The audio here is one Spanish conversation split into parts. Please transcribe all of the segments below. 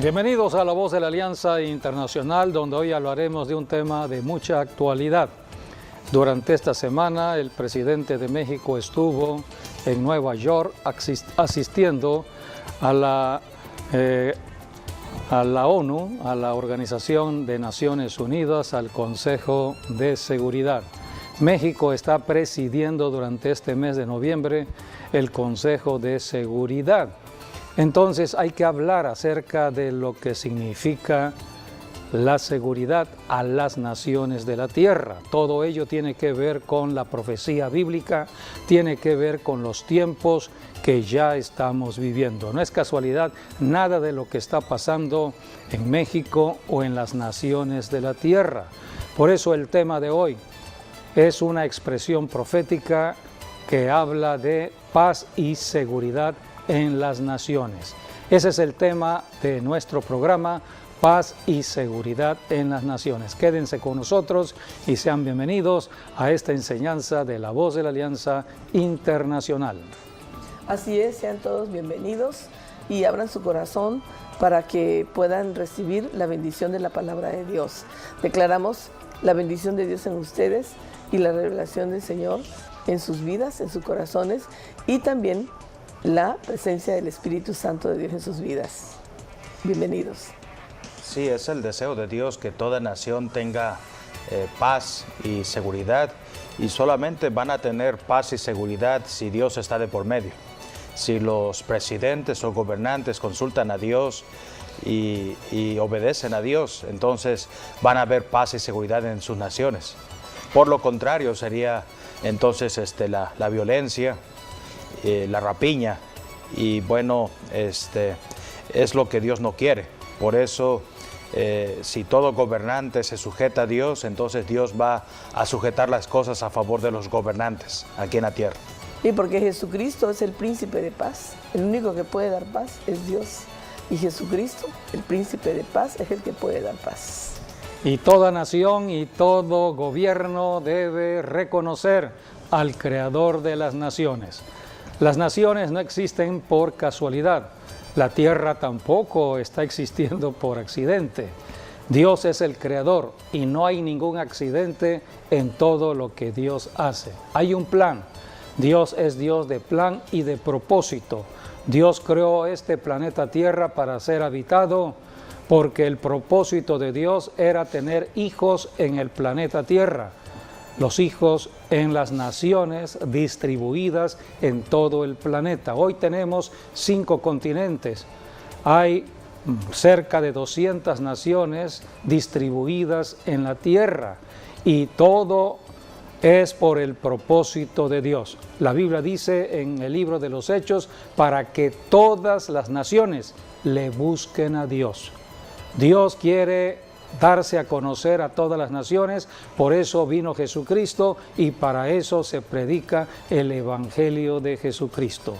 Bienvenidos a La Voz de la Alianza Internacional, donde hoy hablaremos de un tema de mucha actualidad. Durante esta semana, el presidente de México estuvo en Nueva York asistiendo a la ONU, a la Organización de Naciones Unidas, al Consejo de Seguridad. México está presidiendo durante este mes de noviembre el Consejo de Seguridad. Entonces hay que hablar acerca de lo que significa la seguridad a las naciones de la tierra. Todo ello tiene que ver con la profecía bíblica, tiene que ver con los tiempos que ya estamos viviendo. No es casualidad nada de lo que está pasando en México o en las naciones de la tierra. Por eso el tema de hoy es una expresión profética que habla de paz y seguridad en las naciones. Ese es el tema de nuestro programa, Paz y Seguridad en las Naciones. Quédense con nosotros y sean bienvenidos a esta enseñanza de La Voz de la Alianza Internacional. Así es, sean todos bienvenidos y abran su corazón para que puedan recibir la bendición de la palabra de Dios. Declaramos la bendición de Dios en ustedes y la revelación del Señor en sus vidas, en sus corazones, y también la presencia del Espíritu Santo de Dios en sus vidas. Bienvenidos. Sí, es el deseo de Dios que toda nación tenga paz y seguridad, y solamente van a tener paz y seguridad si Dios está de por medio. Si los presidentes o gobernantes consultan a Dios y obedecen a Dios, entonces van a haber paz y seguridad en sus naciones. Por lo contrario, sería entonces la violencia, la rapiña, y bueno, es lo que Dios no quiere. Por eso, si todo gobernante se sujeta a Dios, entonces Dios va a sujetar las cosas a favor de los gobernantes aquí en la tierra. Y porque Jesucristo es el príncipe de paz, el único que puede dar paz es Dios. Y Jesucristo, el príncipe de paz, es el que puede dar paz. Y toda nación y todo gobierno debe reconocer al Creador de las naciones. Las naciones no existen por casualidad. La tierra tampoco está existiendo por accidente. Dios es el creador y no hay ningún accidente en todo lo que Dios hace. Hay un plan. Dios es Dios de plan y de propósito. Dios creó este planeta Tierra para ser habitado, porque el propósito de Dios era tener hijos en el planeta Tierra. Los hijos en las naciones distribuidas en todo el planeta. Hoy tenemos 5 continentes. Hay cerca de 200 naciones distribuidas en la tierra, y todo es por el propósito de Dios. La Biblia dice en el libro de los Hechos, para que todas las naciones le busquen a Dios. Dios quiere darse a conocer a todas las naciones, por eso vino Jesucristo y para eso se predica el Evangelio de Jesucristo.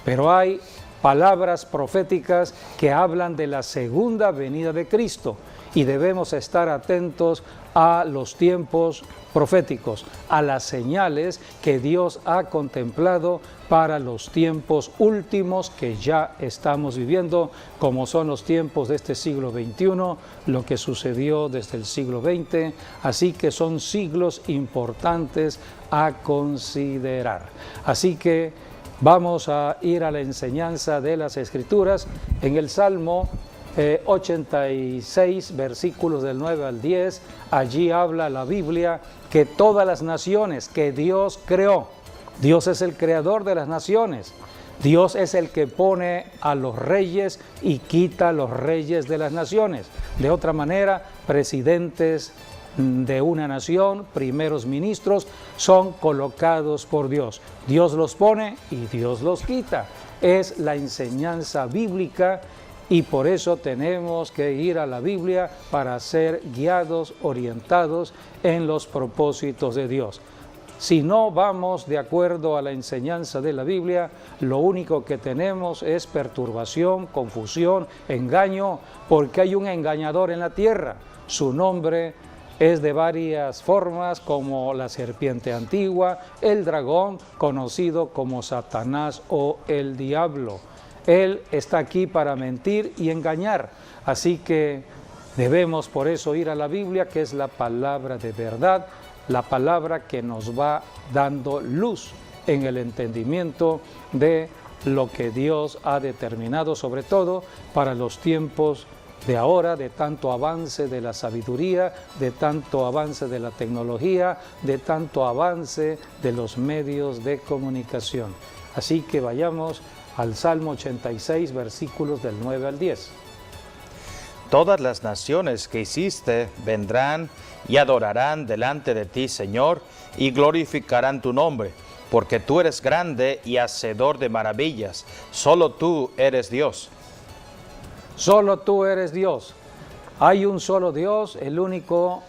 Pero hay palabras proféticas que hablan de la segunda venida de Cristo y debemos estar atentos a los tiempos proféticos, a las señales que Dios ha contemplado para los tiempos últimos que ya estamos viviendo, como son los tiempos de este siglo XXI, lo que sucedió desde el siglo XX, así que son siglos importantes a considerar. Así que vamos a ir a la enseñanza de las Escrituras en el Salmo 86, versículos del 9 al 10, allí habla la Biblia que todas las naciones que Dios creó, Dios es el creador de las naciones, Dios es el que pone a los reyes y quita a los reyes de las naciones. De otra manera, presidentes de una nación, primeros ministros, son colocados por Dios. Dios los pone y Dios los quita. Es la enseñanza bíblica. Y por eso tenemos que ir a la Biblia para ser guiados, orientados en los propósitos de Dios. Si no vamos de acuerdo a la enseñanza de la Biblia, lo único que tenemos es perturbación, confusión, engaño, porque hay un engañador en la tierra. Su nombre es de varias formas, como la serpiente antigua, el dragón, conocido como Satanás o el diablo. Él está aquí para mentir y engañar. Así que debemos por eso ir a la Biblia, que es la palabra de verdad, la palabra que nos va dando luz en el entendimiento de lo que Dios ha determinado, sobre todo para los tiempos de ahora, de tanto avance de la sabiduría, de tanto avance de la tecnología, de tanto avance de los medios de comunicación. Así que vayamos al Salmo 86, versículos del 9 al 10. Todas las naciones que hiciste vendrán y adorarán delante de ti, Señor, y glorificarán tu nombre, porque tú eres grande y hacedor de maravillas. Solo tú eres Dios. Solo tú eres Dios. Hay un solo Dios, el único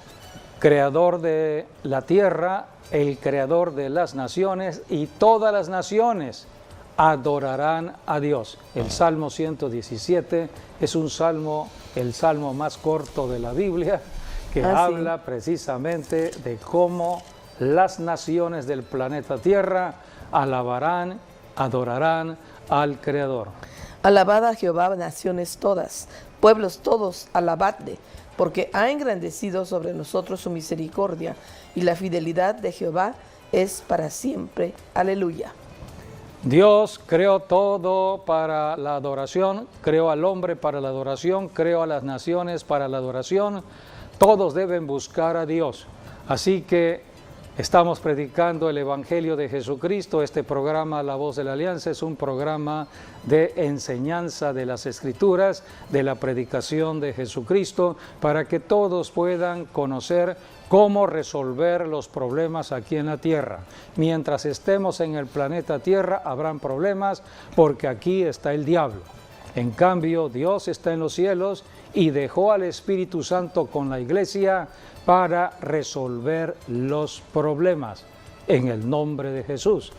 creador de la tierra, el creador de las naciones, y todas las naciones adorarán a Dios. El Salmo 117 es un salmo, el salmo más corto de la Biblia, que habla precisamente de cómo las naciones del planeta Tierra alabarán, adorarán al Creador. Alabad a Jehová, naciones todas, pueblos todos, alabadle, porque ha engrandecido sobre nosotros su misericordia, y la fidelidad de Jehová es para siempre. Aleluya. Dios creó todo para la adoración, creó al hombre para la adoración, creó a las naciones para la adoración. Todos deben buscar a Dios. Así que estamos predicando el Evangelio de Jesucristo. Este programa, La Voz de la Alianza, es un programa de enseñanza de las Escrituras, de la predicación de Jesucristo, para que todos puedan conocer cómo resolver los problemas aquí en la tierra. Mientras estemos en el planeta Tierra, habrán problemas porque aquí está el diablo. En cambio, Dios está en los cielos y dejó al Espíritu Santo con la iglesia para resolver los problemas en el nombre de Jesús.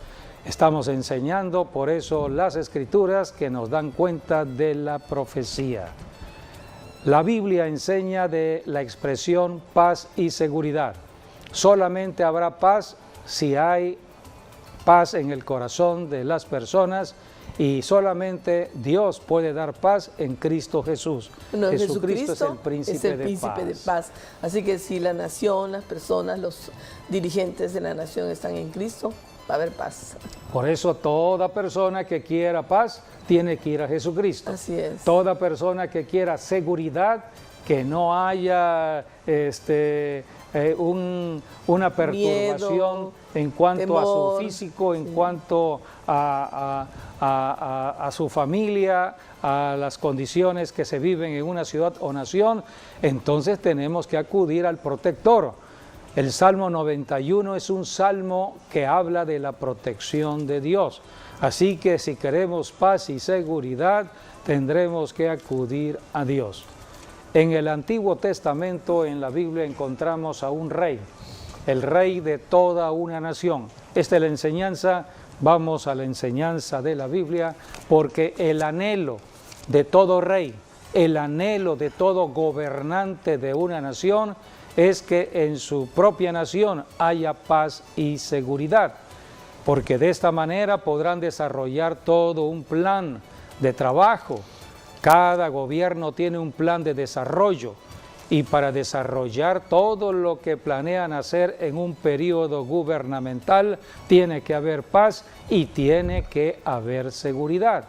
Estamos enseñando por eso las Escrituras que nos dan cuenta de la profecía. La Biblia enseña de la expresión paz y seguridad. Solamente habrá paz si hay paz en el corazón de las personas, y solamente Dios puede dar paz en Cristo Jesús. No, Jesucristo es el príncipe de paz. Así que si la nación, las personas, los dirigentes de la nación están en Cristo, va a haber paz. Por eso toda persona que quiera paz tiene que ir a Jesucristo. Así es. Toda persona que quiera seguridad, que no haya una perturbación miedo, en cuanto temor, a su físico, en cuanto a su familia, a las condiciones que se viven en una ciudad o nación, entonces tenemos que acudir al protector. El Salmo 91 es un salmo que habla de la protección de Dios. Así que si queremos paz y seguridad, tendremos que acudir a Dios. En el Antiguo Testamento, en la Biblia, encontramos a un rey, el rey de toda una nación. Esta es la enseñanza, vamos a la enseñanza de la Biblia, porque el anhelo de todo rey, el anhelo de todo gobernante de una nación, es que en su propia nación haya paz y seguridad, porque de esta manera podrán desarrollar todo un plan de trabajo. Cada gobierno tiene un plan de desarrollo, y para desarrollar todo lo que planean hacer en un periodo gubernamental, tiene que haber paz y tiene que haber seguridad.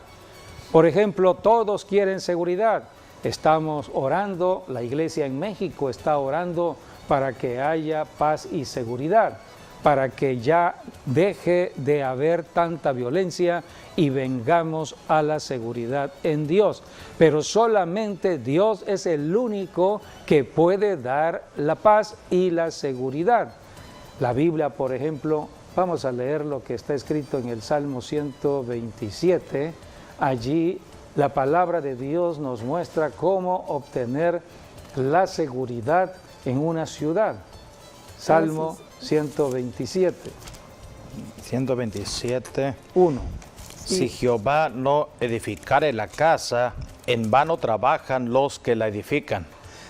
Por ejemplo, todos quieren seguridad. Estamos orando, la iglesia en México está orando para que haya paz y seguridad, para que ya deje de haber tanta violencia y vengamos a la seguridad en Dios. Pero solamente Dios es el único que puede dar la paz y la seguridad. La Biblia, por ejemplo, vamos a leer lo que está escrito en el Salmo 127. Allí la palabra de Dios nos muestra cómo obtener la seguridad en una ciudad. Salmo 127. 127. 1. Si Jehová no edificare la casa, en vano trabajan los que la edifican.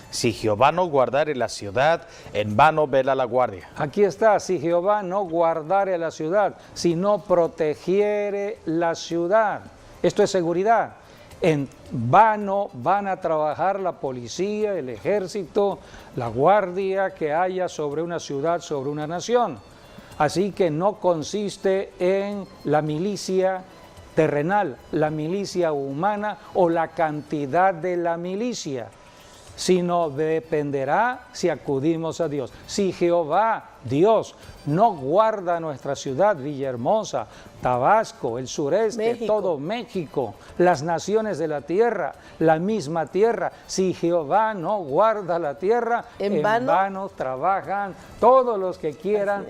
Si Jehová no guardare la ciudad, en vano vela la guardia. Aquí está, si Jehová no guardare la ciudad, si no protegiere la ciudad, Esto es seguridad. En vano van a trabajar la policía, el ejército, la guardia que haya sobre una ciudad, sobre una nación. Así que no consiste en la milicia terrenal, la milicia humana o la cantidad de la milicia, sino dependerá si acudimos a Dios. Si Jehová, Dios, no guarda nuestra ciudad, Villahermosa, Tabasco, el sureste, México, todo México, las naciones de la tierra, la misma tierra, si Jehová no guarda la tierra, en vano trabajan todos los que quieran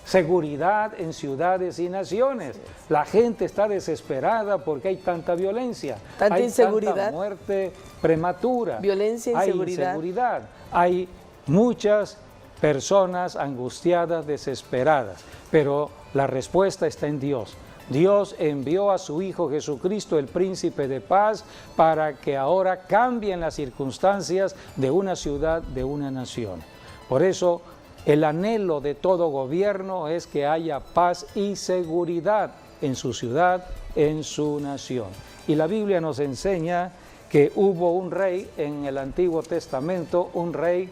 seguridad en ciudades y naciones. La gente está desesperada porque hay tanta violencia, tanta inseguridad, tanta muerte prematura, violencia, inseguridad, hay muchas personas angustiadas, desesperadas, pero la respuesta está en Dios. Dios envió a su Hijo Jesucristo, el Príncipe de Paz, para que ahora cambien las circunstancias de una ciudad, de una nación. Por eso, el anhelo de todo gobierno es que haya paz y seguridad en su ciudad, en su nación. Y la Biblia nos enseña que hubo un rey en el Antiguo Testamento, un rey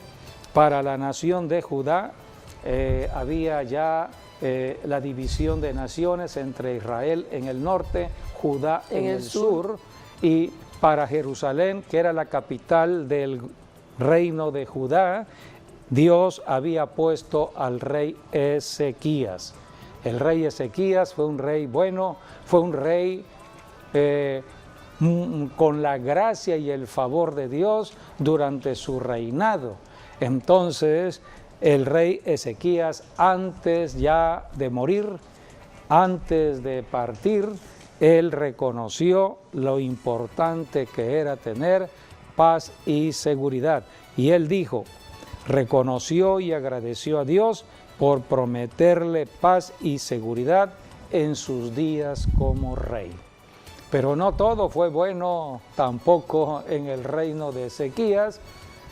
para la nación de Judá. Había ya la división de naciones entre Israel en el norte, Judá en el sur, y para Jerusalén, que era la capital del reino de Judá, Dios había puesto al rey Ezequías. El rey Ezequías fue un rey bueno, fue un rey con la gracia y el favor de Dios durante su reinado. Entonces, el rey Ezequías, antes ya de morir, antes de partir, él reconoció lo importante que era tener paz y seguridad. Y él dijo, reconoció y agradeció a Dios por prometerle paz y seguridad en sus días como rey. Pero no todo fue bueno tampoco en el reino de Ezequías.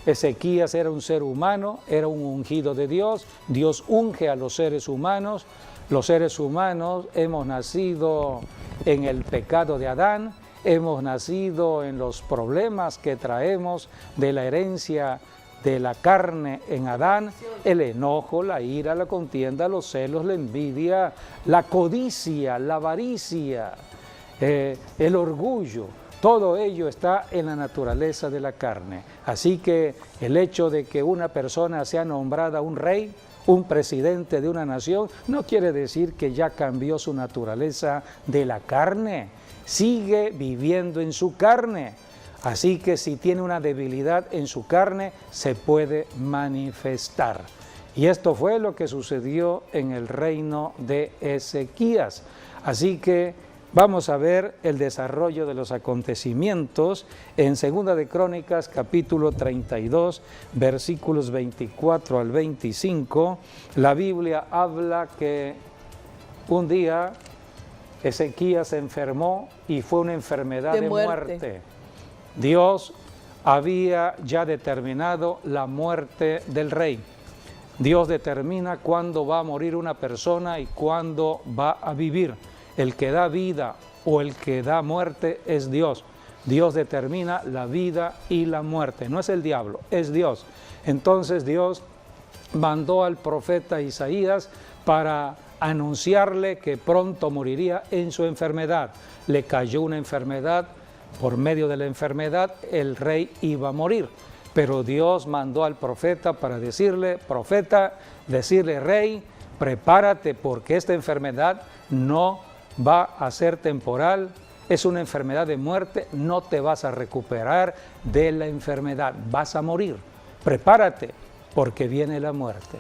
Ezequías era un ser humano, era un ungido de Dios. Dios unge a los seres humanos. Los seres humanos hemos nacido en el pecado de Adán, hemos nacido en los problemas que traemos de la herencia de la carne en Adán, el enojo, la ira, la contienda, los celos, la envidia, la codicia, la avaricia, el orgullo. Todo ello está en la naturaleza de la carne. Así que el hecho de que una persona sea nombrada un rey, un presidente de una nación, no quiere decir que ya cambió su naturaleza de la carne. Sigue viviendo en su carne. Así que si tiene una debilidad en su carne, se puede manifestar. Y esto fue lo que sucedió en el reino de Ezequías. Así que vamos a ver el desarrollo de los acontecimientos en 2 de Crónicas, capítulo 32, versículos 24 al 25. La Biblia habla que un día Ezequías se enfermó y fue una enfermedad de muerte. Dios había ya determinado la muerte del rey. Dios determina cuándo va a morir una persona y cuándo va a vivir. El que da vida o el que da muerte es Dios. Dios determina la vida y la muerte. No es el diablo, es Dios. Entonces Dios mandó al profeta Isaías para anunciarle que pronto moriría en su enfermedad. Le cayó una enfermedad. Por medio de la enfermedad, el rey iba a morir. Pero Dios mandó al profeta para decirle, profeta, decirle, rey, prepárate porque esta enfermedad no va a ser temporal, es una enfermedad de muerte, no te vas a recuperar de la enfermedad, vas a morir. Prepárate porque viene la muerte.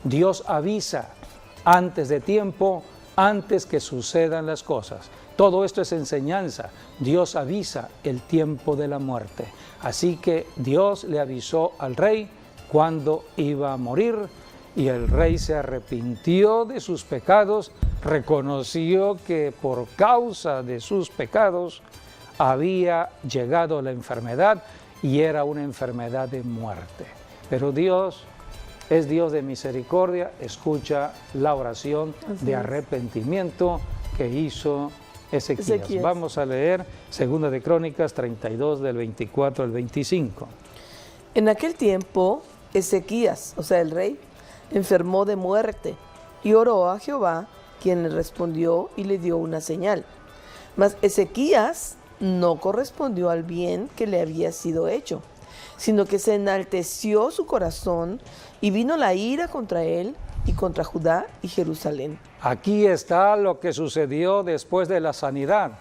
Dios avisa antes de tiempo, antes que sucedan las cosas. Todo esto es enseñanza. Dios avisa el tiempo de la muerte. Así que Dios le avisó al rey cuando iba a morir y el rey se arrepintió de sus pecados, reconoció que por causa de sus pecados había llegado la enfermedad y era una enfermedad de muerte. Pero Dios es Dios de misericordia, escucha la oración de arrepentimiento que hizo Ezequías. Vamos a leer 2 de Crónicas 32 del 24 al 25. En aquel tiempo, Ezequías, o sea el rey, enfermó de muerte y oró a Jehová, quien le respondió y le dio una señal. Mas Ezequías no correspondió al bien que le había sido hecho, sino que se enalteció su corazón y vino la ira contra él y contra Judá y Jerusalén. Aquí está lo que sucedió después de la sanidad.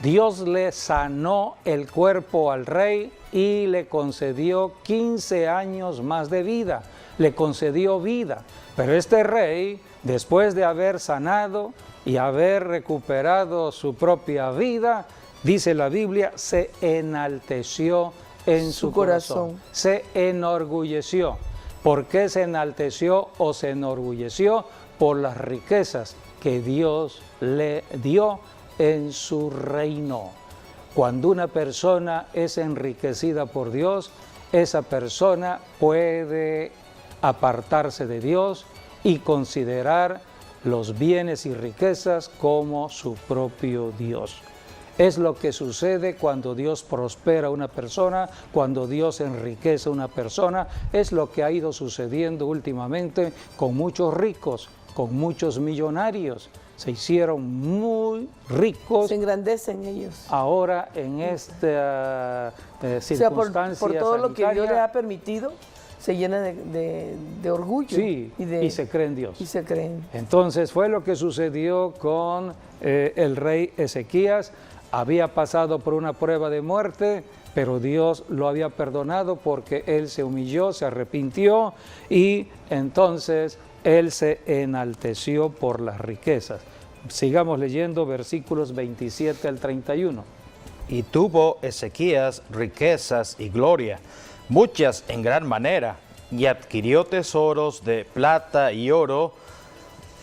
Dios le sanó el cuerpo al rey y le concedió 15 años más de vida, le concedió vida. Pero este rey, después de haber sanado y haber recuperado su propia vida, dice la Biblia, se enalteció en su corazón, se enorgulleció. ¿Por qué se enalteció o se enorgulleció? Por las riquezas que Dios le dio en su reino. Cuando una persona es enriquecida por Dios, esa persona puede apartarse de Dios y considerar los bienes y riquezas como su propio Dios. Es lo que sucede cuando Dios prospera a una persona, cuando Dios enriquece a una persona. Es lo que ha ido sucediendo últimamente con muchos ricos, con muchos millonarios. Se hicieron muy ricos. Se engrandecen ellos. Ahora en esta circunstancia por todo lo que Dios sanitaria, le ha permitido, se llena de orgullo. Sí, y se cree en Dios. Y se creen. Entonces fue lo que sucedió con el rey Ezequías. Había pasado por una prueba de muerte, pero Dios lo había perdonado porque él se humilló, se arrepintió y entonces él se enalteció por las riquezas. Sigamos leyendo versículos 27 al 31. Y tuvo Ezequías riquezas y gloria, muchas en gran manera, y adquirió tesoros de plata y oro,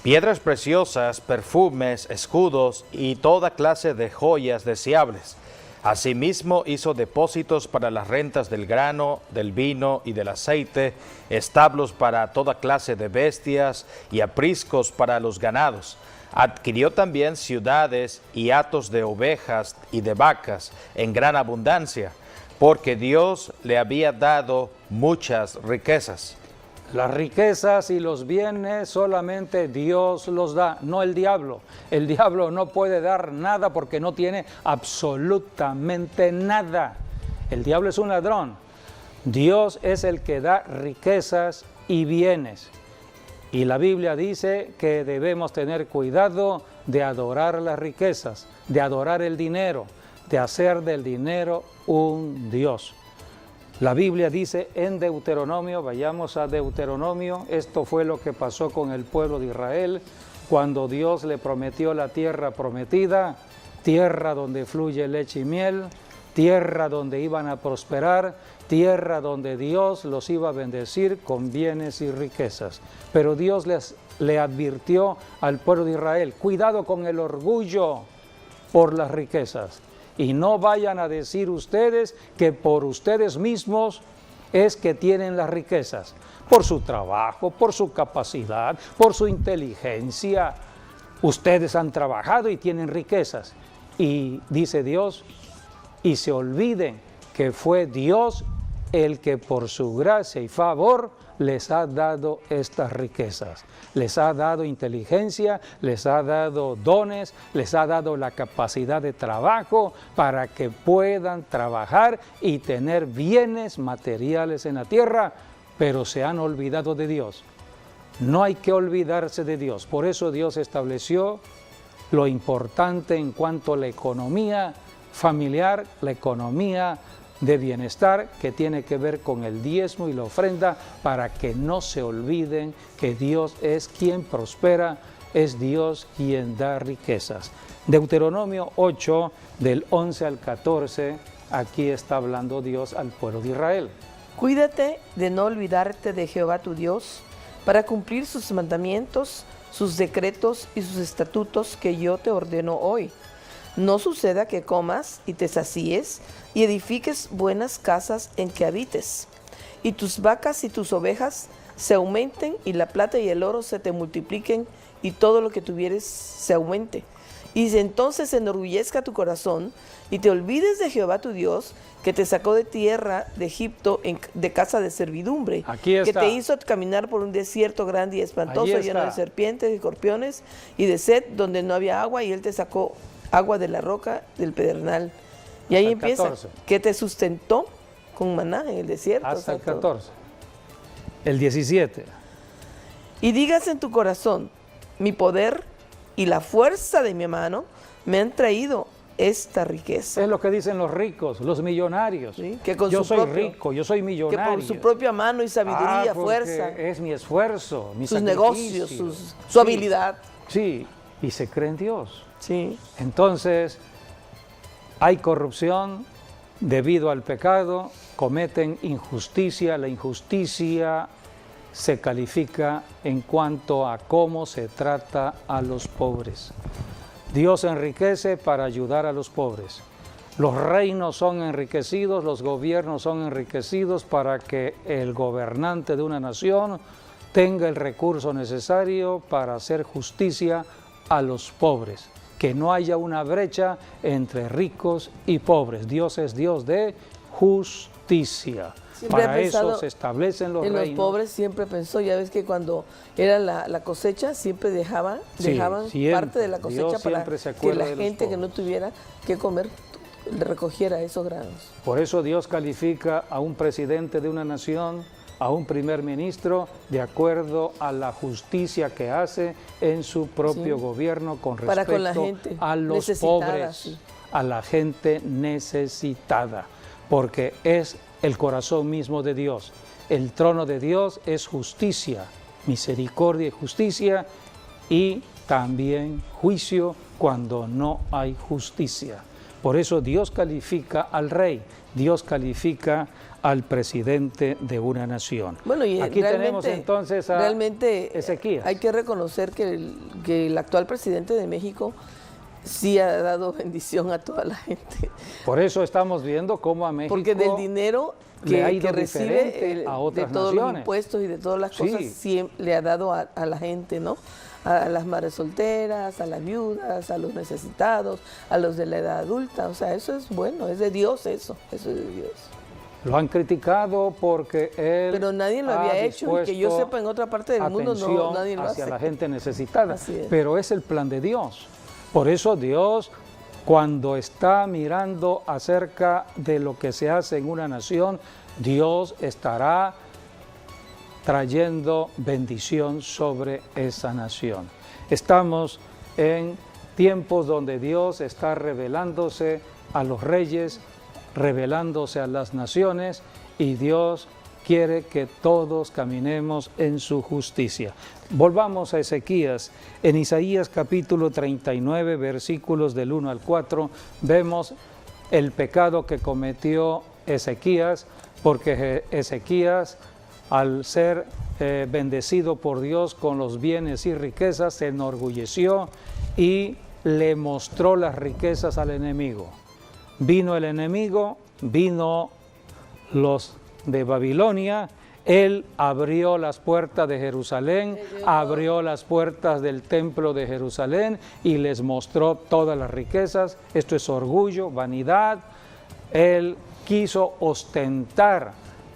piedras preciosas, perfumes, escudos y toda clase de joyas deseables. Asimismo hizo depósitos para las rentas del grano, del vino y del aceite, establos para toda clase de bestias y apriscos para los ganados. Adquirió también ciudades y hatos de ovejas y de vacas en gran abundancia, porque Dios le había dado muchas riquezas. Las riquezas y los bienes solamente Dios los da, no el diablo. El diablo no puede dar nada porque no tiene absolutamente nada. El diablo es un ladrón. Dios es el que da riquezas y bienes. Y la Biblia dice que debemos tener cuidado de adorar las riquezas, de adorar el dinero, de hacer del dinero un Dios. La Biblia dice en Deuteronomio, vayamos a Deuteronomio, esto fue lo que pasó con el pueblo de Israel cuando Dios le prometió la tierra prometida, tierra donde fluye leche y miel, tierra donde iban a prosperar, tierra donde Dios los iba a bendecir con bienes y riquezas. Pero Dios le advirtió al pueblo de Israel, cuidado con el orgullo por las riquezas. Y no vayan a decir ustedes que por ustedes mismos es que tienen las riquezas, por su trabajo, por su capacidad, por su inteligencia. Ustedes han trabajado y tienen riquezas. Y dice Dios, y se olviden que fue Dios el que por su gracia y favor les ha dado estas riquezas. Les ha dado inteligencia, les ha dado dones, les ha dado la capacidad de trabajo para que puedan trabajar y tener bienes materiales en la tierra, pero se han olvidado de Dios. No hay que olvidarse de Dios. Por eso Dios estableció lo importante en cuanto a la economía familiar, la economía de bienestar que tiene que ver con el diezmo y la ofrenda, para que no se olviden que Dios es quien prospera, es Dios quien da riquezas. Deuteronomio 8, del 11 al 14, aquí está hablando Dios al pueblo de Israel. Cuídate de no olvidarte de Jehová tu Dios, para cumplir sus mandamientos, sus decretos y sus estatutos que yo te ordeno hoy. No suceda que comas y te sacíes y edifiques buenas casas en que habites, y tus vacas y tus ovejas se aumenten y la plata y el oro se te multipliquen y todo lo que tuvieres se aumente. Y entonces se enorgullezca tu corazón y te olvides de Jehová tu Dios, que te sacó de tierra de Egipto de casa de servidumbre, Aquí está. que te hizo caminar por un desierto grande y espantoso, Allí lleno de está. serpientes y escorpiones y de sed, donde no había agua, y él te sacó agua de la roca del pedernal. Y ahí Hasta el empieza, 14. que te sustentó con maná en el desierto. Hasta el o sea, todo. 14. El 17. Y digas en tu corazón, mi poder y la fuerza de mi mano me han traído esta riqueza. Es lo que dicen los ricos, los millonarios. ¿Sí? Que con yo su soy propio- rico, yo soy Que millonario. por su propia mano y sabiduría, porque fuerza, es mi esfuerzo, mi sus sacrificio. negocios, su Sí, habilidad. Sí, y se cree en Dios. Sí. Entonces, hay corrupción debido al pecado, cometen injusticia, la injusticia se califica en cuanto a cómo se trata a los pobres. Dios enriquece para ayudar a los pobres. Los reinos son enriquecidos, los gobiernos son enriquecidos para que el gobernante de una nación tenga el recurso necesario para hacer justicia a los pobres. Que no haya una brecha entre ricos y pobres. Dios es Dios de justicia. Siempre he Para eso pensado se establecen los En reinos. los pobres siempre pensó, ya ves que cuando era la cosecha siempre dejaban Sí, siempre. parte de la cosecha Dios para siempre se que acuerda la de los gente que no pobres. tuviera que comer recogiera esos granos. Por eso Dios califica a un presidente de una nación, a un primer ministro, de acuerdo a la justicia que hace en su propio Sí. gobierno con Para respecto con la gente a los necesitada, pobres, sí. a la gente necesitada, porque es el corazón mismo de Dios. El trono de Dios es justicia, misericordia y justicia, y también juicio cuando no hay justicia. Por eso Dios califica al rey, Dios califica al presidente de una nación. Bueno, y aquí realmente, tenemos entonces a realmente Ezequías. hay que reconocer que el actual presidente de México sí ha dado bendición a toda la gente. Por eso estamos viendo cómo a México Porque del dinero le ha que ido recibe diferente a de otras todos los naciones. impuestos y de todas las Sí. cosas, sí le ha dado a la gente, ¿no? A las madres solteras, a las viudas, a los necesitados, a los de la edad adulta. O sea, eso es bueno, es de Dios eso es de Dios. Lo han criticado porque él Pero nadie lo ha había hecho y que yo dispuesto sepa en otra parte del mundo atención nadie lo hacia hace. la gente necesitada. Así es. Pero es el plan de Dios. Por eso Dios, cuando está mirando acerca de lo que se hace en una nación, Dios estará trayendo bendición sobre esa nación. Estamos en tiempos donde Dios está revelándose a los reyes, revelándose a las naciones, y Dios quiere que todos caminemos en su justicia. Volvamos a Ezequías. En Isaías capítulo 39, versículos del 1 al 4, vemos el pecado que cometió Ezequías, porque Ezequías, al ser bendecido por Dios con los bienes y riquezas, se enorgulleció y le mostró las riquezas al enemigo. Vino el enemigo, vino los de Babilonia, él abrió las puertas de Jerusalén, abrió las puertas del templo de Jerusalén y les mostró todas las riquezas. Esto es orgullo, vanidad. Él quiso ostentar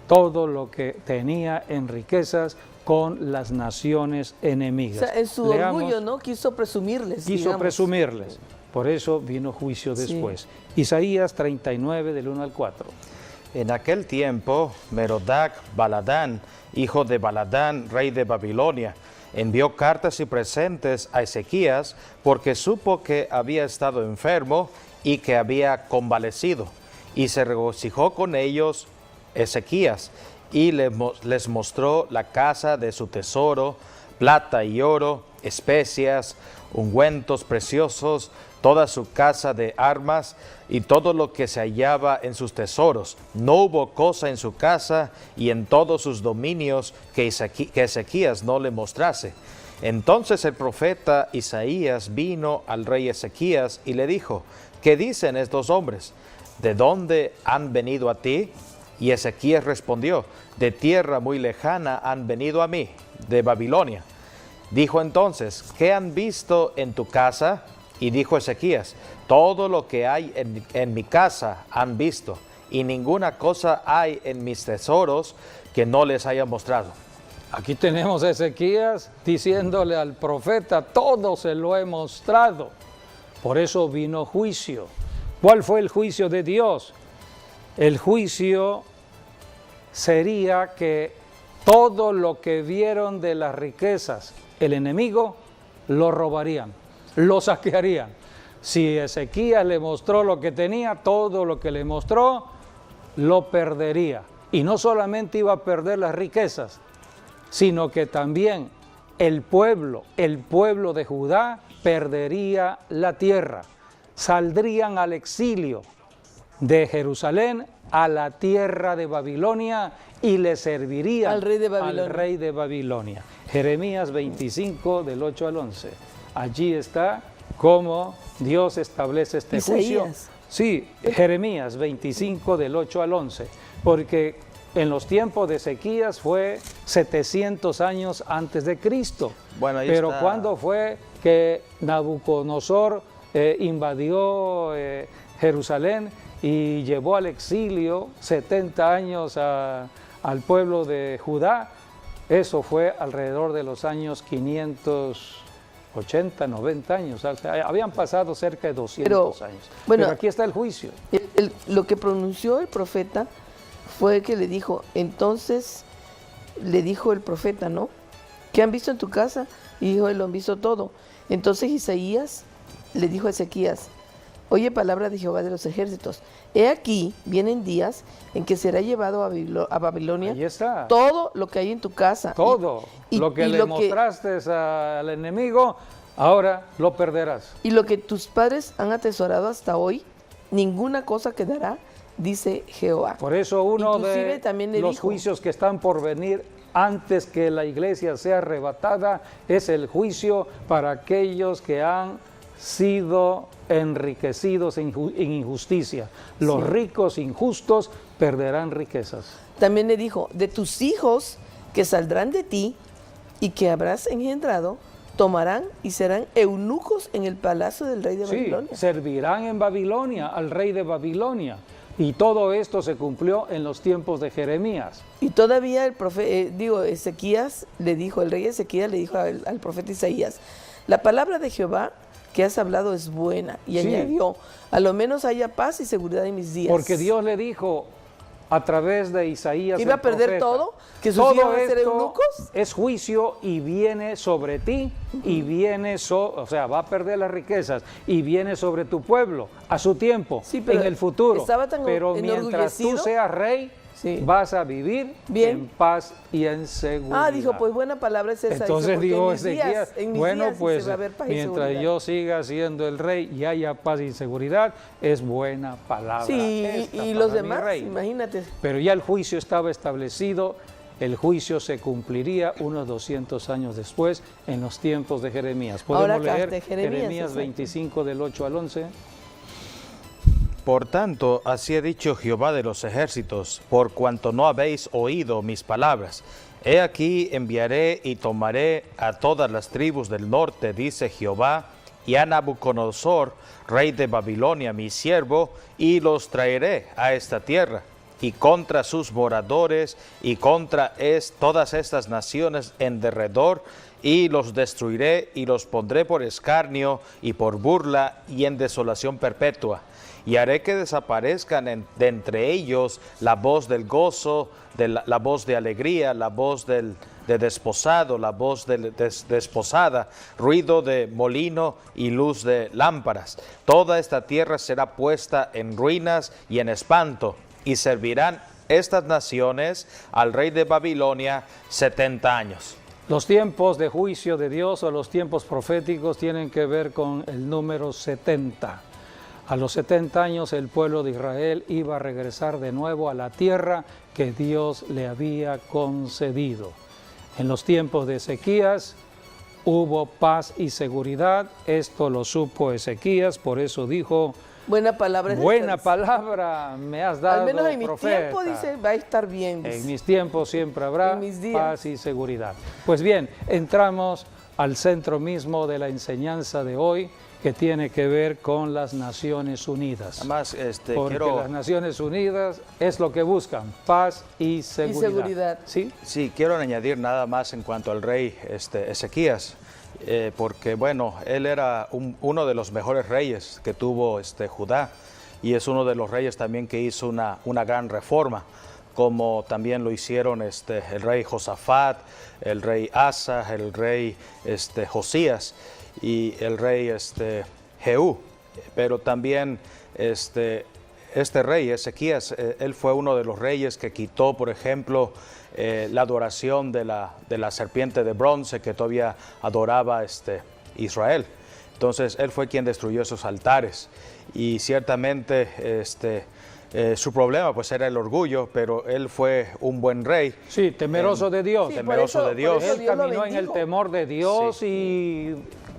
todo lo que tenía en riquezas con las naciones O enemigas. sea, en su Leamos, orgullo, ¿no? Quiso presumirles. quiso digamos. presumirles. Por eso vino juicio Sí. después. Isaías 39, del 1 al 4. En aquel tiempo, Merodach Baladán, hijo de Baladán, rey de Babilonia, envió cartas y presentes a Ezequías porque supo que había estado enfermo y que había convalecido. Y se regocijó con ellos Ezequías y les mostró la casa de su tesoro, plata y oro, especias, ungüentos preciosos, toda su casa de armas y todo lo que se hallaba en sus tesoros. No hubo cosa en su casa y en todos sus dominios que Ezequías no le mostrase. Entonces el profeta Isaías vino al rey Ezequías y le dijo: ¿qué dicen estos hombres? ¿De dónde han venido a ti? Y Ezequías respondió: de tierra muy lejana han venido a mí, de Babilonia. Dijo entonces, ¿qué han visto en tu casa? Y dijo Ezequías, todo lo que hay en mi casa han visto, y ninguna cosa hay en mis tesoros que no les haya mostrado. Aquí tenemos a Ezequías diciéndole al profeta, todo se lo he mostrado. Por eso vino juicio. ¿Cuál fue el juicio de Dios? El juicio sería que todo lo que vieron de las riquezas, el enemigo, lo robarían, lo saquearían. Si Ezequías le mostró lo que tenía, todo lo que le mostró, lo perdería. Y no solamente iba a perder las riquezas, sino que también el pueblo de Judá perdería la tierra. Saldrían al exilio de Jerusalén a la tierra de Babilonia y le servirían al rey de Babilonia. Jeremías 25 del 8 al 11. Allí está cómo Dios establece este Isaías. juicio. Sí, Jeremías 25 del 8 al 11, porque en los tiempos de Ezequías fue 700 años antes de Cristo. Bueno, ahí pero está. ¿cuándo fue que Nabucodonosor invadió Jerusalén y llevó al exilio 70 años al pueblo de Judá? Eso fue alrededor de los años 580, 90 años. O sea, habían pasado cerca de 200 años. Bueno, pero aquí está el juicio. Lo que pronunció el profeta fue que le dijo, entonces le dijo el profeta, ¿no? ¿Qué han visto en tu casa? Y dijo, lo han visto todo. Entonces Isaías le dijo a Ezequías, oye palabra de Jehová de los ejércitos, he aquí, vienen días en que será llevado a Babilonia Ahí está. todo lo que hay en tu casa. Todo lo que le mostraste al enemigo, ahora lo perderás. Y lo que tus padres han atesorado hasta hoy, ninguna cosa quedará, dice Jehová. Por eso uno Inclusive también le de los dijo, juicios que están por venir antes que la iglesia sea arrebatada es el juicio para aquellos que han sido enriquecidos en injusticia. Los ricos injustos perderán riquezas. También le dijo, de tus hijos que saldrán de ti y que habrás engendrado, tomarán y serán eunucos en el palacio del rey de Babilonia. Servirán en Babilonia al rey de Babilonia. Y todo esto se cumplió en los tiempos de Jeremías. Y todavía el Ezequías le dijo, el rey Ezequías le dijo al profeta Isaías, la palabra de Jehová que has hablado es buena. Y añadió, a lo menos haya paz y seguridad en mis días. Porque Dios le dijo a través de Isaías, ¿iba a perder profeta, todo? ¿Que sus hijos van a ser eunucos? Es juicio y viene sobre ti, y viene, o sea, va a perder las riquezas, y viene sobre tu pueblo a su tiempo, Sí, pero en el futuro. estaba tan Pero mientras tú enorgullecido. seas rey, Sí. vas a vivir Bien. en paz y en seguridad. Dijo, pues buena palabra es esa. Entonces porque dijo en mis días, Ezequías, en mis bueno, días sí pues se va a ver paz y mientras seguridad. yo siga siendo el rey y haya paz y seguridad, es buena palabra. Sí, esta y para los mi demás, rey. imagínate. Pero ya el juicio estaba establecido, el juicio se cumpliría unos 200 años después, en los tiempos de Jeremías. ¿Podemos Ahora, leer de Jeremías, exacto. 25 del 8 al 11? Por tanto, así ha dicho Jehová de los ejércitos, por cuanto no habéis oído mis palabras. He aquí enviaré y tomaré a todas las tribus del norte, dice Jehová, y a Nabucodonosor, rey de Babilonia, mi siervo, y los traeré a esta tierra, y contra sus moradores, y contra todas estas naciones en derredor, y los destruiré, y los pondré por escarnio, y por burla, y en desolación perpetua. Y haré que desaparezcan de entre ellos la voz del gozo, la voz de alegría, la voz de desposado, la voz de desposada, ruido de molino y luz de lámparas. Toda esta tierra será puesta en ruinas y en espanto, y servirán estas naciones al rey de Babilonia 70 años. Los tiempos de juicio de Dios o los tiempos proféticos tienen que ver con el número 70. A los 70 años el pueblo de Israel iba a regresar de nuevo a la tierra que Dios le había concedido. En los tiempos de Ezequías hubo paz y seguridad, esto lo supo Ezequías, por eso dijo, Buena palabra. buena palabra me has dado, Al menos en mi profeta. tiempo, dice, va a estar bien. En mis tiempos siempre habrá En mis días. paz y seguridad. Pues bien, entramos al centro mismo de la enseñanza de hoy, que tiene que ver con las Naciones Unidas. Además, Porque las Naciones Unidas es lo que buscan, paz y seguridad. Y seguridad. ¿Sí? Sí, quiero añadir nada más en cuanto al rey Ezequías, porque bueno, él era uno de los mejores reyes que tuvo Judá, y es uno de los reyes también que hizo una gran reforma, como también lo hicieron el rey Josafat, el rey Asa, el rey Josías y el rey Jehú. Pero también este rey Ezequías, él fue uno de los reyes que quitó, por ejemplo, la adoración de la serpiente de bronce que todavía adoraba Israel. Entonces él fue quien destruyó esos altares, y ciertamente su problema pues era el orgullo, pero él fue un buen rey. Sí, temeroso de Dios. Sí, temeroso de Dios. por eso Él Dios lo caminó en el bendijo. temor de Dios Sí. y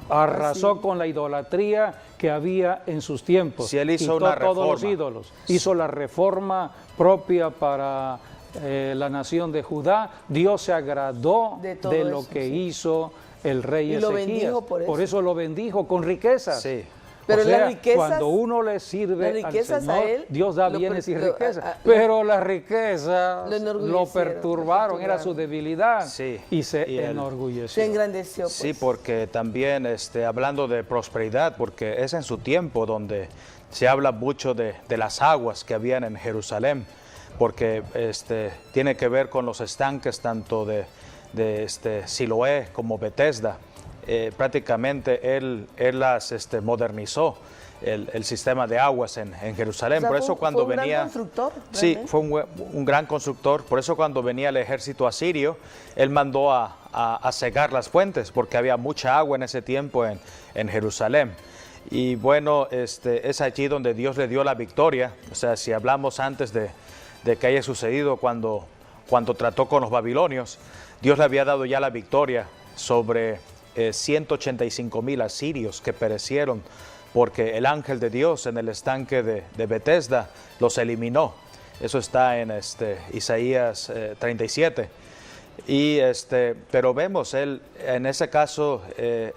arrasó con la idolatría que había en sus tiempos. Sí, él hizo Quitó una todos los reforma. ídolos. Hizo la reforma propia para la nación de Judá. Dios se agradó De todo de lo eso, que sí. hizo el rey Y lo Ezequías. bendijo por eso. Lo bendijo con riquezas. Sí. Pero O sea, las riquezas- cuando uno le sirve las riquezas al a Señor, él, Dios da lo bienes y per- lo- riquezas. Pero las riquezas lo enorgullecieron, lo perturbaron, era su debilidad, Sí, y se y él- enorgulleció. Se engrandeció. Pues. Sí, porque también hablando de prosperidad, porque es en su tiempo donde se habla mucho de las aguas que habían en Jerusalén, porque tiene que ver con los estanques tanto de Siloé como Betesda. Prácticamente él las modernizó el sistema de aguas en Jerusalén. O sea, Por fue eso un- cuando fue un gran venía... constructor, Sí, realmente. fue un gran constructor. Por eso cuando venía el ejército asirio, él mandó a cegar las fuentes, porque había mucha agua en ese tiempo en Jerusalén. Y bueno, es allí donde Dios le dio la victoria. O sea, si hablamos antes de que haya sucedido cuando trató con los babilonios, Dios le había dado ya la victoria sobre 185,000 asirios que perecieron, porque el ángel de Dios en el estanque de Betesda los eliminó. Eso está en Isaías 37. Pero vemos, él, en ese caso,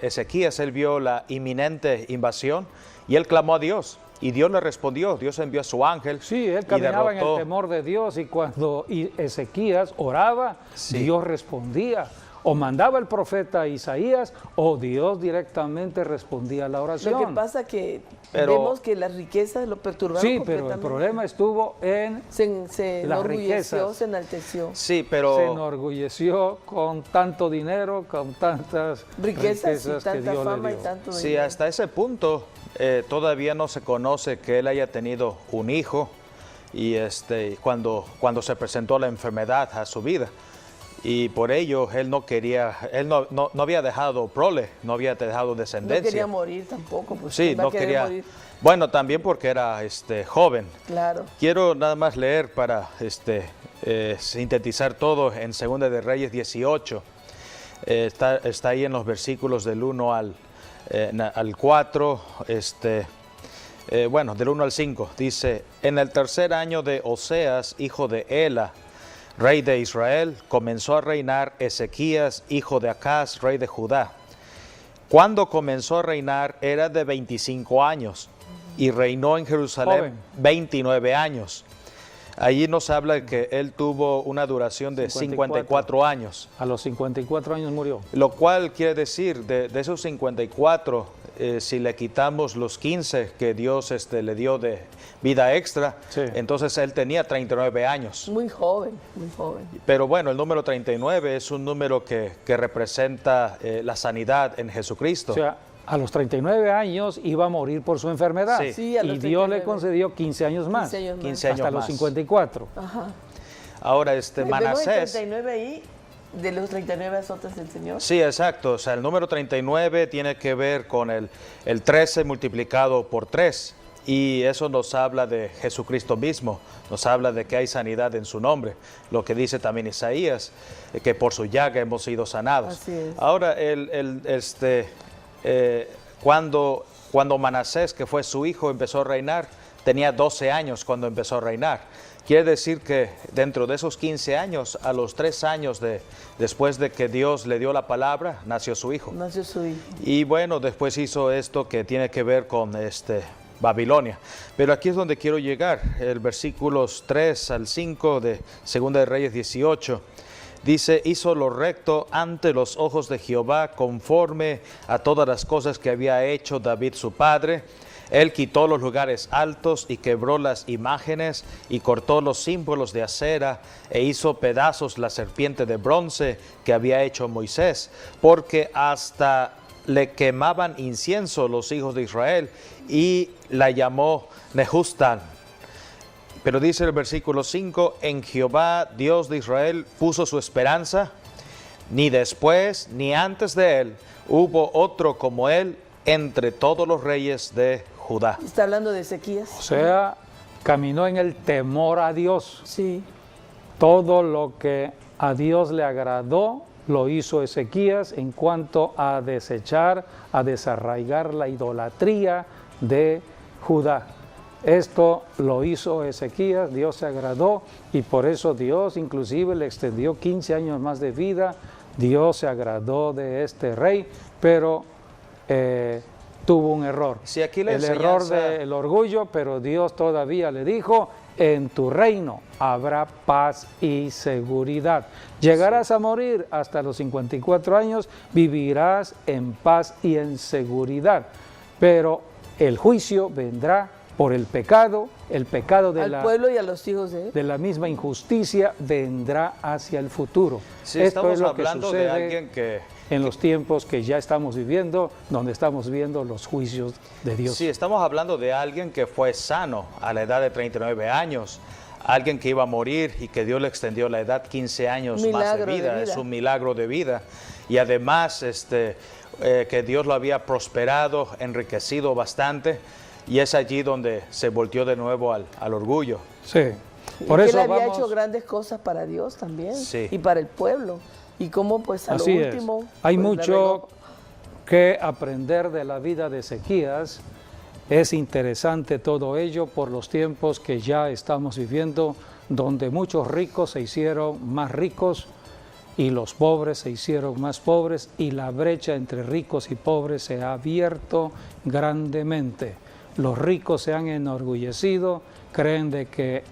Ezequías, él vio la inminente invasión y él clamó a Dios. Y Dios le respondió, Dios envió a su ángel. Sí, él y caminaba en el derrotó. temor de Dios, y cuando Ezequías oraba, Sí. Dios respondía. O mandaba el profeta Isaías, o Dios directamente respondía a la oración. Lo que pasa que Pero- vemos que las riquezas lo perturbaron Sí, pero el completamente. problema estuvo en Se las enorgulleció, riquezas. se enalteció. Sí, se pero enorgulleció con tanto dinero, con tantas Riquezas y que tanta Dios fama le y dio. tanto sí, dinero. hasta ese punto todavía no se conoce que él haya tenido un hijo, y cuando se presentó la enfermedad a su vida. Y por ello él no quería, él no había dejado prole, no había dejado No descendencia. quería morir tampoco. Pues, Sí, ¿quién va a no querer quería. morir? Bueno, también porque era joven. Claro. Quiero nada más leer para sintetizar todo en 2 de Reyes 18. Está ahí en los versículos del 1 al 4, del 1 al 5. Dice: en el tercer año de Oseas, hijo de Ela, rey de Israel, comenzó a reinar Ezequías, hijo de Acaz, rey de Judá. Cuando comenzó a reinar era de 25 años y reinó en Jerusalén Joven. 29 años. Allí nos habla de que él tuvo una duración de 54 años, A los 54 años murió. lo cual quiere decir, de esos 54, si le quitamos los 15 que Dios le dio de vida extra, Sí. entonces él tenía 39 años. Muy joven, muy joven. Pero bueno, el número 39 es un número que representa la sanidad en Jesucristo. O sea, a los 39 años iba a morir por su enfermedad. Sí. Sí, a los y Dios le 39. concedió 15 años más. 15 años más. 15 hasta años los más. 54. Ajá. Ahora, Vemos el Manasés. 39 ahí, de los 39 azotes del Señor. Sí, exacto. O sea, el número 39 tiene que ver con el 13 multiplicado por 3. Y eso nos habla de Jesucristo mismo, nos habla de que hay sanidad en su nombre. Lo que dice también Isaías, que por su llaga hemos sido sanados. Así es. Ahora, cuando Manasés, que fue su hijo, empezó a reinar, tenía 12 años cuando empezó a reinar. Quiere decir que dentro de esos 15 años, a los 3 años después de que Dios le dio la palabra, nació su hijo. Nació su hijo. Y bueno, después hizo esto que tiene que ver con Babilonia. Pero aquí es donde quiero llegar, el versículos 3 al 5 de 2 de Reyes 18. Dice, hizo lo recto ante los ojos de Jehová, conforme a todas las cosas que había hecho David su padre. Él quitó los lugares altos y quebró las imágenes y cortó los símbolos de acera e hizo pedazos la serpiente de bronce que había hecho Moisés, porque hasta le quemaban incienso los hijos de Israel, y la llamó Nehustán. Pero dice el versículo 5, en Jehová, Dios de Israel, puso su esperanza, ni después ni antes de él hubo otro como él entre todos los reyes de Judá. Está hablando de Ezequías. O sea, caminó en el temor a Dios. Sí. Todo lo que a Dios le agradó lo hizo Ezequías en cuanto a desechar, a desarraigar la idolatría de Judá. Esto lo hizo Ezequías, Dios se agradó y por eso Dios inclusive le extendió 15 años más de vida. Dios se agradó de este rey, pero tuvo un error. Sí, aquí el error del orgullo, pero Dios todavía le dijo, en tu reino habrá paz y seguridad. Llegarás a morir hasta los 54 años, vivirás en paz y en seguridad, pero el juicio vendrá por el pecado al pueblo y a los hijos de la misma injusticia vendrá hacia el futuro. Sí, esto es lo que hablando sucede de alguien que en los tiempos que ya estamos viviendo, donde estamos viendo los juicios de Dios. Sí, estamos hablando de alguien que fue sano a la edad de 39 años, alguien que iba a morir y que Dios le extendió la edad 15 años más de vida. Es un milagro de vida. Y además que Dios lo había prosperado, enriquecido bastante, y es allí donde se volteó de nuevo al orgullo. Sí. Por eso él había hecho grandes cosas para Dios también, sí, y para el pueblo. Y cómo pues a lo último... Hay pues, mucho que aprender de la vida de Ezequías. Es interesante todo ello por los tiempos que ya estamos viviendo, donde muchos ricos se hicieron más ricos y los pobres se hicieron más pobres, y la brecha entre ricos y pobres se ha abierto grandemente. Los ricos se han enorgullecido, creen de que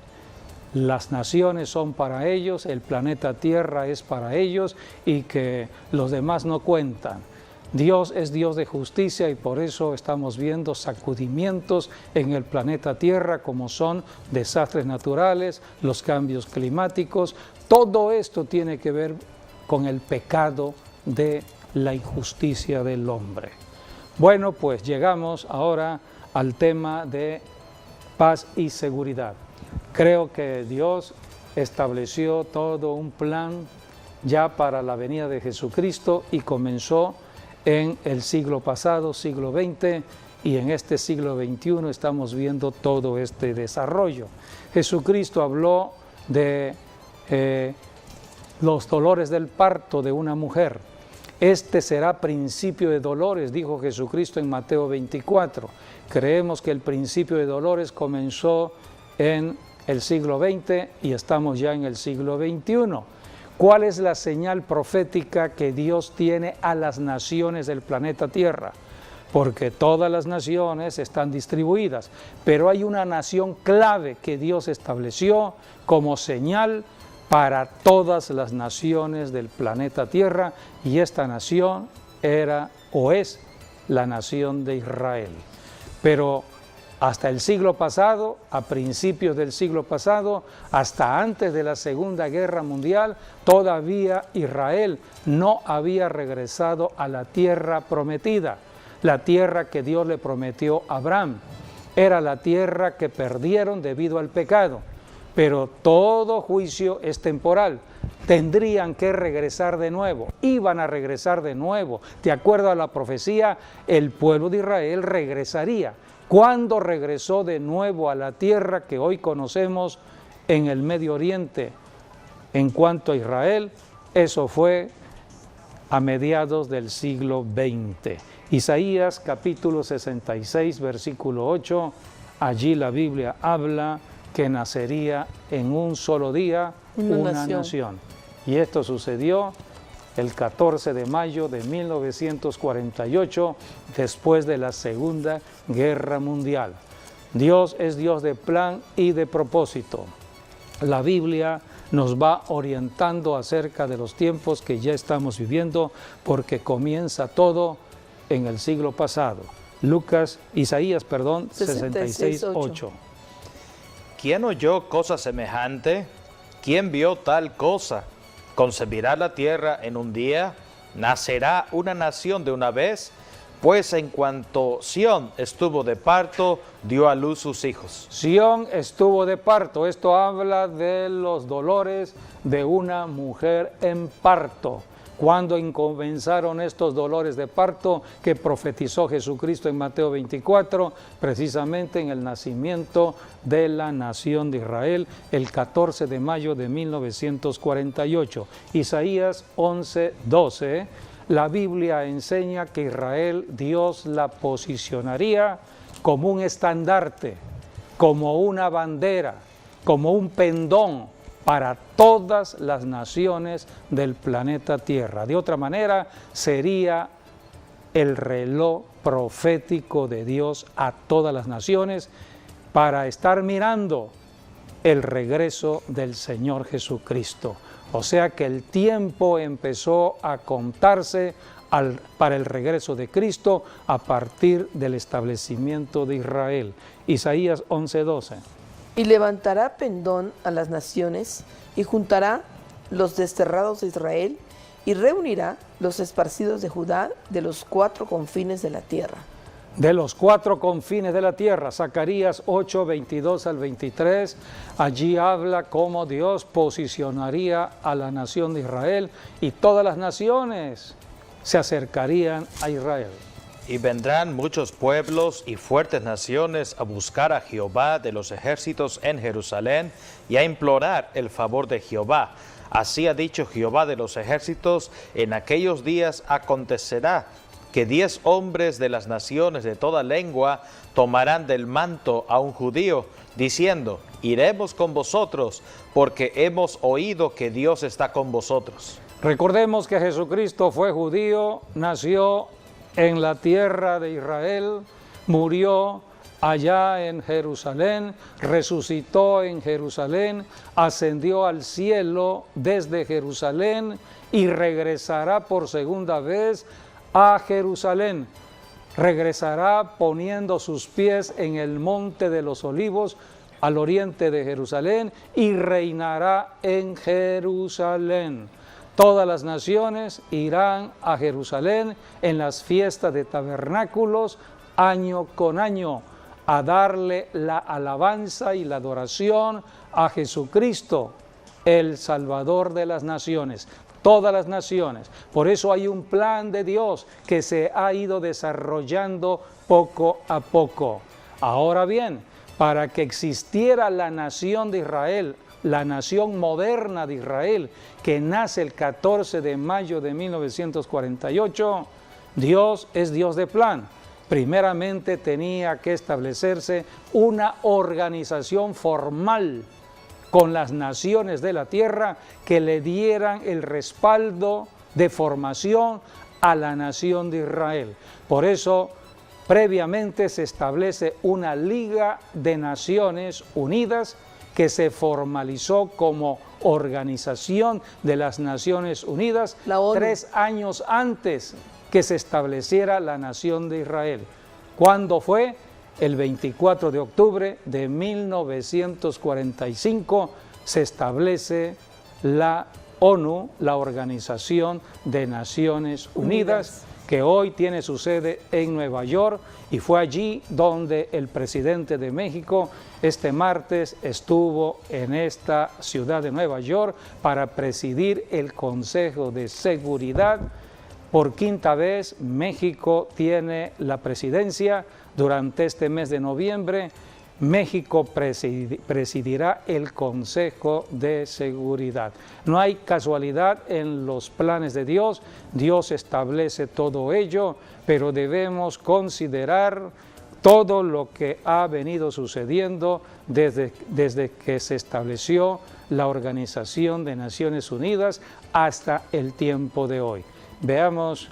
las naciones son para ellos, el planeta Tierra es para ellos y que los demás no cuentan. Dios es Dios de justicia y por eso estamos viendo sacudimientos en el planeta Tierra, como son desastres naturales, los cambios climáticos. Todo esto tiene que ver con el pecado de la injusticia del hombre. Bueno, pues llegamos ahora al tema de paz y seguridad. Creo que Dios estableció todo un plan ya para la venida de Jesucristo y comenzó en el siglo pasado, siglo XX, y en este siglo XXI estamos viendo todo este desarrollo. Jesucristo habló de los dolores del parto de una mujer. Este será principio de dolores, dijo Jesucristo en Mateo 24. Creemos que el principio de dolores comenzó en el siglo XX y estamos ya en el siglo XXI. ¿Cuál es la señal profética que Dios tiene a las naciones del planeta Tierra? Porque todas las naciones están distribuidas, pero hay una nación clave que Dios estableció como señal para todas las naciones del planeta Tierra, y esta nación era o es la nación de Israel. Pero hasta el siglo pasado, a principios del siglo pasado, hasta antes de la Segunda Guerra Mundial, todavía Israel no había regresado a la tierra prometida, la tierra que Dios le prometió a Abraham. Era la tierra que perdieron debido al pecado, pero todo juicio es temporal. Tendrían que regresar de nuevo, iban a regresar de nuevo. De acuerdo a la profecía, el pueblo de Israel regresaría. ¿Cuándo regresó de nuevo a la tierra que hoy conocemos en el Medio Oriente? En cuanto a Israel, eso fue a mediados del siglo XX. Isaías capítulo 66, versículo 8, allí la Biblia habla que nacería en un solo día una nación. Y esto sucedió el 14 de mayo de 1948, después de la Segunda Guerra Mundial. Dios es Dios de plan y de propósito. La Biblia nos va orientando acerca de los tiempos que ya estamos viviendo, porque comienza todo en el siglo pasado. Isaías 66:8. ¿Quién oyó cosa semejante? ¿Quién vio tal cosa? ¿Concebirá la tierra en un día? ¿Nacerá una nación de una vez? Pues en cuanto Sión estuvo de parto, dio a luz sus hijos. Sión estuvo de parto. Esto habla de los dolores de una mujer en parto. Cuando comenzaron estos dolores de parto que profetizó Jesucristo en Mateo 24, precisamente en el nacimiento de la nación de Israel, el 14 de mayo de 1948. Isaías 11:12, la Biblia enseña que Israel, Dios la posicionaría como un estandarte, como una bandera, como un pendón para todas las naciones del planeta Tierra. De otra manera, sería el reloj profético de Dios a todas las naciones para estar mirando el regreso del Señor Jesucristo. O sea que el tiempo empezó a contarse para el regreso de Cristo a partir del establecimiento de Israel. Isaías 11:12. Y levantará pendón a las naciones, y juntará los desterrados de Israel, y reunirá los esparcidos de Judá de los 4 confines de la tierra. De los 4 confines de la tierra, Zacarías 8:22-23, allí habla cómo Dios posicionaría a la nación de Israel, y todas las naciones se acercarían a Israel. Y vendrán muchos pueblos y fuertes naciones a buscar a Jehová de los ejércitos en Jerusalén y a implorar el favor de Jehová. Así ha dicho Jehová de los ejércitos: en aquellos días acontecerá que 10 hombres de las naciones de toda lengua tomarán del manto a un judío, diciendo: iremos con vosotros, porque hemos oído que Dios está con vosotros. Recordemos que Jesucristo fue judío, nació en la tierra de Israel, murió allá en Jerusalén, resucitó en Jerusalén, ascendió al cielo desde Jerusalén y regresará por segunda vez a Jerusalén. Regresará poniendo sus pies en el monte de los Olivos al oriente de Jerusalén y reinará en Jerusalén. Todas las naciones irán a Jerusalén en las fiestas de tabernáculos año con año a darle la alabanza y la adoración a Jesucristo, el Salvador de las naciones. Todas las naciones. Por eso hay un plan de Dios que se ha ido desarrollando poco a poco. Ahora bien, para que existiera la nación de Israel, la nación moderna de Israel, que nace el 14 de mayo de 1948, Dios es Dios de plan. Primeramente tenía que establecerse una organización formal con las naciones de la tierra que le dieran el respaldo de formación a la nación de Israel. Por eso, previamente se establece una Liga de Naciones Unidas que se formalizó como Organización de las Naciones Unidas 3 años antes que se estableciera la nación de Israel. ¿Cuándo fue? El 24 de octubre de 1945 se establece la ONU, la Organización de Naciones Unidas, que hoy tiene su sede en Nueva York, y fue allí donde el presidente de México este martes estuvo en esta ciudad de Nueva York para presidir el Consejo de Seguridad. Por 5ª vez México tiene la presidencia. Durante este mes de noviembre, México presidirá el Consejo de Seguridad. No hay casualidad en los planes de Dios. Dios establece todo ello, pero debemos considerar todo lo que ha venido sucediendo desde que se estableció la Organización de Naciones Unidas hasta el tiempo de hoy. Veamos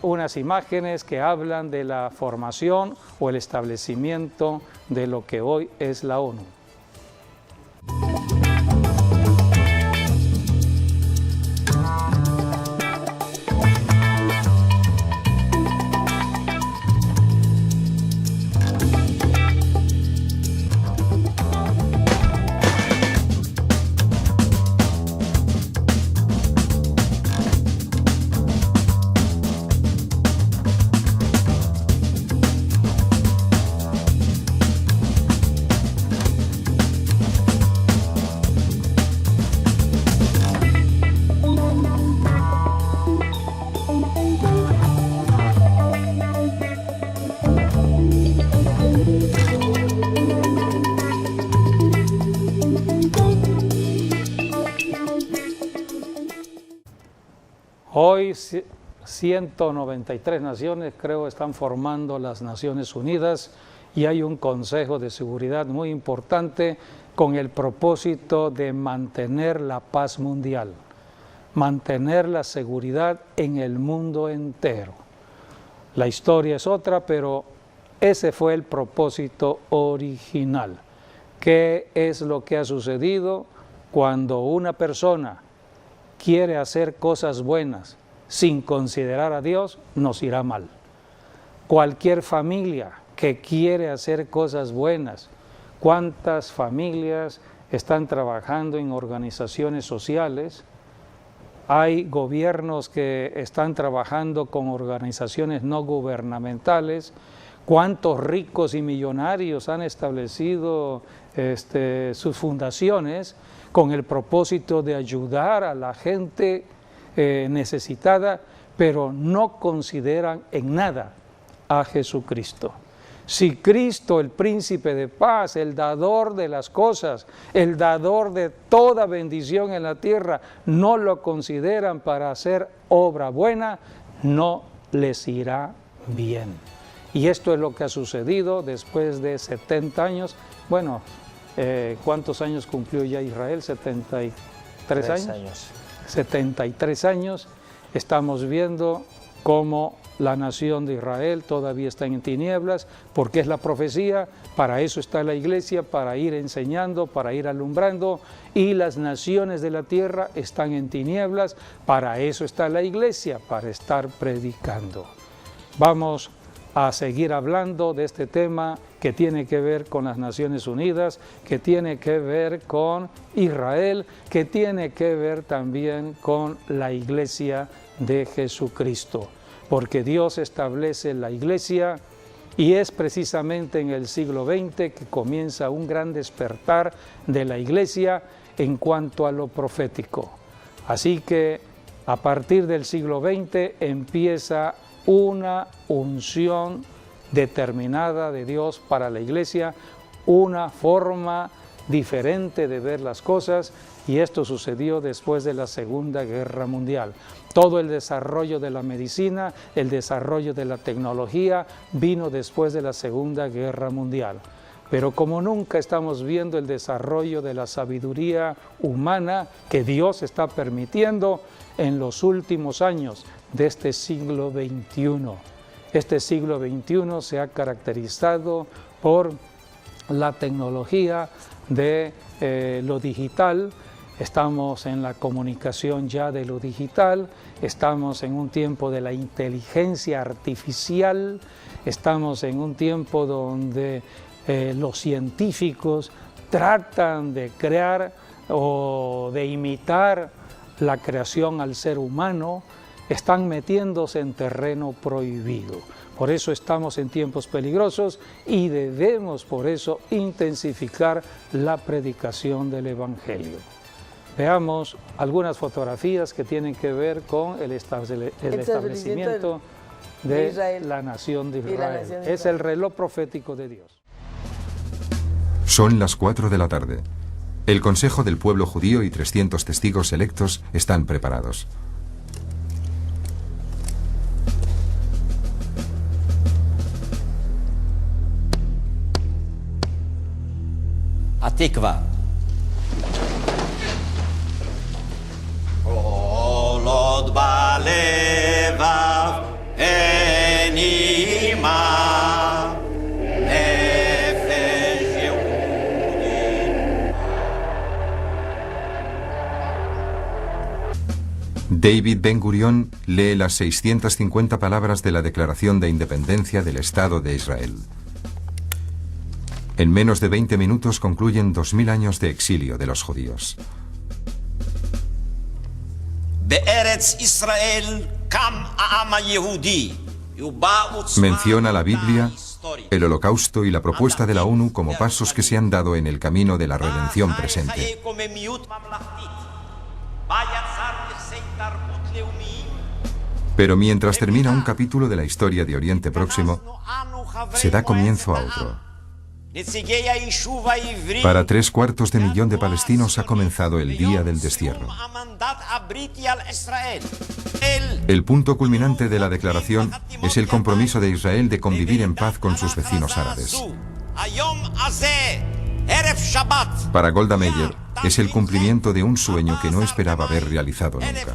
unas imágenes que hablan de la formación o el establecimiento de lo que hoy es la ONU. Hoy 193 naciones, creo, están formando las Naciones Unidas y hay un Consejo de Seguridad muy importante con el propósito de mantener la paz mundial, mantener la seguridad en el mundo entero. La historia es otra, pero ese fue el propósito original. ¿Qué es lo que ha sucedido cuando una persona quiere hacer cosas buenas sin considerar a Dios? Nos irá mal. Cualquier familia que quiere hacer cosas buenas, ¿cuántas familias están trabajando en organizaciones sociales? Hay gobiernos que están trabajando con organizaciones no gubernamentales. ¿Cuántos ricos y millonarios han establecido sus fundaciones con el propósito de ayudar a la gente necesitada, pero no consideran en nada a Jesucristo? Si Cristo, el príncipe de paz, el dador de las cosas, el dador de toda bendición en la tierra, no lo consideran para hacer obra buena, no les irá bien. Y esto es lo que ha sucedido después de 70 años. Bueno, ¿cuántos años cumplió ya Israel? ¿73 años? 73 años. Estamos viendo cómo la nación de Israel todavía está en tinieblas, porque es la profecía, para eso está la iglesia, para ir enseñando, para ir alumbrando, y las naciones de la tierra están en tinieblas, para eso está la iglesia, para estar predicando. Vamos a seguir hablando de este tema que tiene que ver con las Naciones Unidas, que tiene que ver con Israel, que tiene que ver también con la iglesia de Jesucristo. Porque Dios establece la iglesia y es precisamente en el siglo XX que comienza un gran despertar de la iglesia en cuanto a lo profético. Así que a partir del siglo XX empieza una unción determinada de Dios para la iglesia, una forma diferente de ver las cosas, y esto sucedió después de la Segunda Guerra Mundial. Todo el desarrollo de la medicina, el desarrollo de la tecnología vino después de la Segunda Guerra Mundial. Pero como nunca estamos viendo el desarrollo de la sabiduría humana que Dios está permitiendo en los últimos años de este siglo XXI. Este siglo XXI se ha caracterizado por la tecnología de lo digital. Estamos en la comunicación ya de lo digital, estamos en un tiempo de la inteligencia artificial, estamos en un tiempo donde los científicos tratan de crear o de imitar la creación al ser humano, están metiéndose en terreno prohibido. Por eso estamos en tiempos peligrosos y debemos por eso intensificar la predicación del Evangelio. Veamos algunas fotografías que tienen que ver con el establecimiento de la nación de Israel. Es el reloj profético de Dios. Son las 4 de la tarde. El Consejo del Pueblo Judío y 300 testigos electos están preparados. התקווה. כל עוד בלבב אין אימה נפש יהודית. David Ben-Gurión lee las 650 palabras de la Declaración de Independencia del Estado de Israel. En menos de 20 minutos concluyen 2000 años de exilio de los judíos. Menciona la Biblia, el Holocausto y la propuesta de la ONU como pasos que se han dado en el camino de la redención presente. Pero mientras termina un capítulo de la historia de Oriente Próximo, se da comienzo a otro. Para 3/4 millón de palestinos ha comenzado el día del destierro. El punto culminante de la declaración es el compromiso de Israel de convivir en paz con sus vecinos árabes. Para Golda Meir es el cumplimiento de un sueño que no esperaba haber realizado nunca.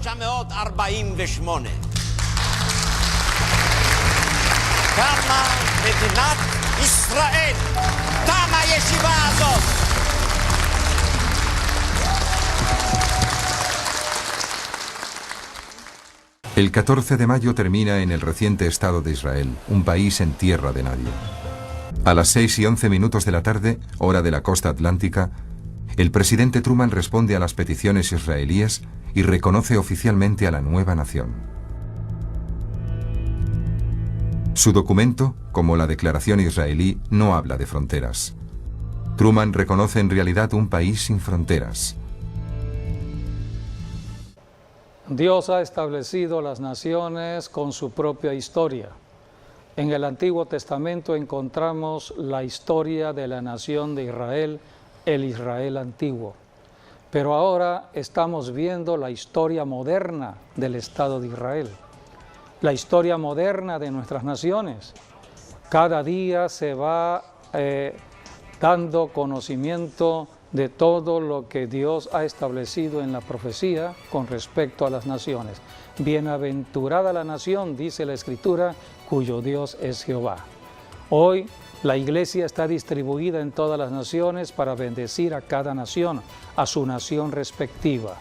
El 14 de mayo termina en el reciente Estado de Israel, un país en tierra de nadie. A las 6:11 de la tarde, hora de la costa atlántica, el presidente Truman responde a las peticiones israelíes y reconoce oficialmente a la nueva nación. Su documento, como la declaración israelí, no habla de fronteras. Truman reconoce en realidad un país sin fronteras. Dios ha establecido las naciones con su propia historia. En el Antiguo Testamento encontramos la historia de la nación de Israel, el Israel antiguo. Pero ahora estamos viendo la historia moderna del Estado de Israel, la historia moderna de nuestras naciones. Cada día se va dando conocimiento de todo lo que Dios ha establecido en la profecía con respecto a las naciones. Bienaventurada la nación, dice la Escritura, cuyo Dios es Jehová. Hoy la iglesia está distribuida en todas las naciones para bendecir a cada nación, a su nación respectiva.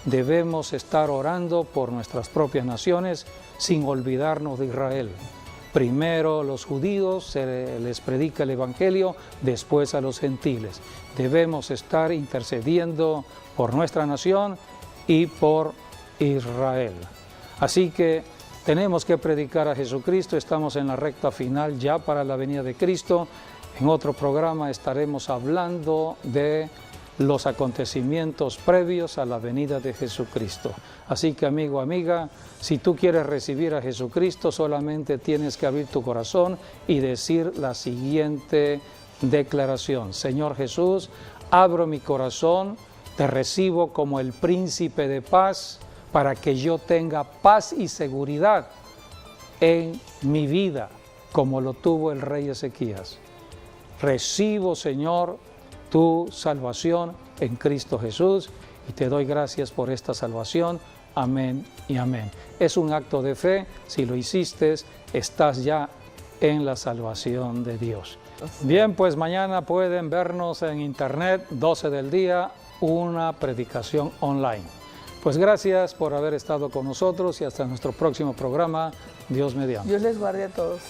Debemos estar orando por nuestras propias naciones sin olvidarnos de Israel. Primero los judíos, se les predica el Evangelio, después a los gentiles. Debemos estar intercediendo por nuestra nación y por Israel. Así que tenemos que predicar a Jesucristo, estamos en la recta final ya para la venida de Cristo. En otro programa estaremos hablando de los acontecimientos previos a la venida de Jesucristo. Así que amigo, amiga, si tú quieres recibir a Jesucristo, solamente tienes que abrir tu corazón y decir la siguiente declaración: Señor Jesús, abro mi corazón, te recibo como el príncipe de paz, para que yo tenga paz y seguridad en mi vida, como lo tuvo el rey Ezequías. Recibo, Señor, tu salvación en Cristo Jesús y te doy gracias por esta salvación. Amén y amén. Es un acto de fe. Si lo hiciste, estás ya en la salvación de Dios. Bien, pues mañana pueden vernos en internet, 12 del día, una predicación online. Pues gracias por haber estado con nosotros y hasta nuestro próximo programa. Dios mediante. Dios les guarde a todos.